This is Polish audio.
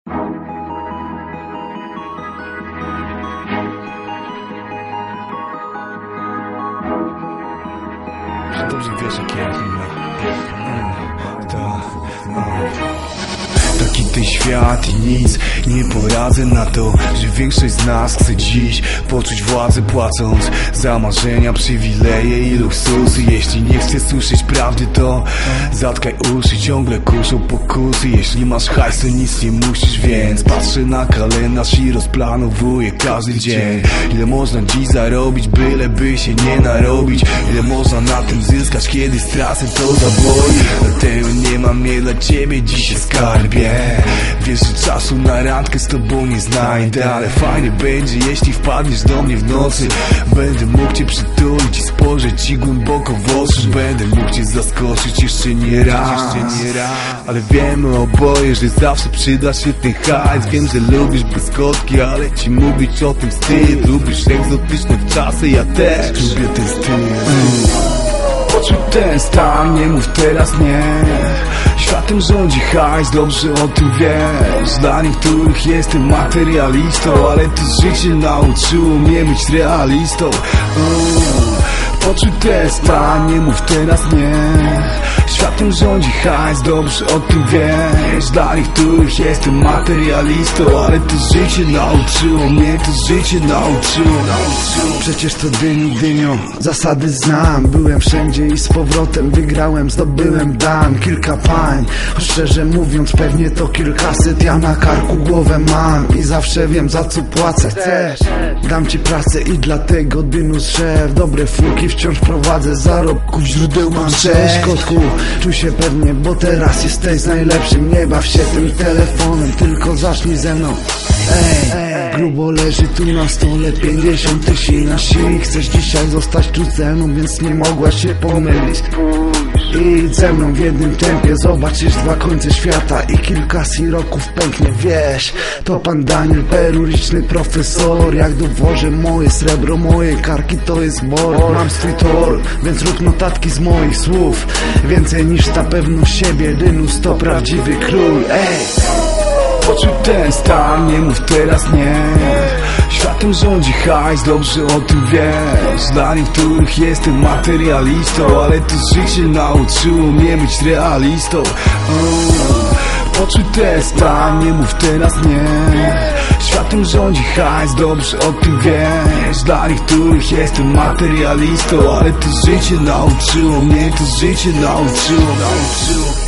Dobrze wiesz, jak ja taki ten świat i nic nie poradzę na to, że większość z nas chce dziś poczuć władzę, płacąc za marzenia, przywileje i luksusy. Jeśli nie chcesz słyszeć prawdy, to zatkaj uszy, ciągle kuszą pokusy. Jeśli masz hajs, to nic nie musisz, więc patrzę na kalendarz i rozplanowuję każdy dzień. Ile można dziś zarobić, byleby się nie narobić. Ile można na tym zyskać, kiedy stracę to zaboli. Dlatego nie mam mnie dla ciebie dzisiaj, skarbie. Wiesz, że czasu na randkę z tobą nie znajdę, ale fajnie będzie, jeśli wpadniesz do mnie w nocy. Będę mógł cię przytulić i spojrzeć ci głęboko w oczy. Będę mógł cię zaskoczyć jeszcze nie raz. Ale wiemy oboje, że zawsze przyda się ten hajs. Wiem, że lubisz błyskotki, ale ci mówić o tym wstyd. Lubisz egzotyczne czasy, ja też lubię ten styl. Poczuj ten stan, nie mów teraz nie. Światem rządzi hajs, dobrze o tym wiesz. Dla niektórych jestem materialistą, ale to życie nauczyło mnie być realistą. Poczuj ten stan, nie mów teraz nie. Światem rządzi hajs, dobrze o tym wiesz. Dla niektórych jestem materialistą, ale to życie nauczyło mnie, to życie nauczyło. Przecież to dynią, zasady znam. Byłem wszędzie i z powrotem wygrałem, zdobyłem dan. Kilka pań, szczerze mówiąc pewnie to kilkaset. Ja na karku głowę mam i zawsze wiem, za co płacę. Chcesz? Dam ci pracę i dlatego Dynus szef. Dobre furki wciąż prowadzę, zarobków źródeł mam 6. Kotku, czuj się pewnie, bo teraz jesteś najlepszym. Nie baw się tym telefonem, tylko zacznij ze mną. Ej, grubo leży tu na stole 50 tysięcy na sił. Chcesz dzisiaj zostać tu ze mną, więc nie mogłaś się pomylić. Idź ze mną w jednym tempie, zobaczysz dwa końce świata i kilka siroków pęknie, wiesz. To pan Daniel, peruryczny profesor. Jak dowożę moje srebro, moje karki to jest mor. Mam swój tor, więc rób notatki z moich słów. Więcej niż ta pewność siebie, Dynus to prawdziwy król. Ej! Poczuj ten stan, nie mów teraz nie. Światem rządzi hajs, dobrze o tym wiesz. Dla niektórych jestem materialistą, ale to życie nauczyło mnie być realistą. Poczuj ten stan, nie mów teraz nie. Światem rządzi hajs, dobrze o tym wiesz. Dla niektórych jestem materialistą, ale to życie nauczyło mnie, to życie nauczyło.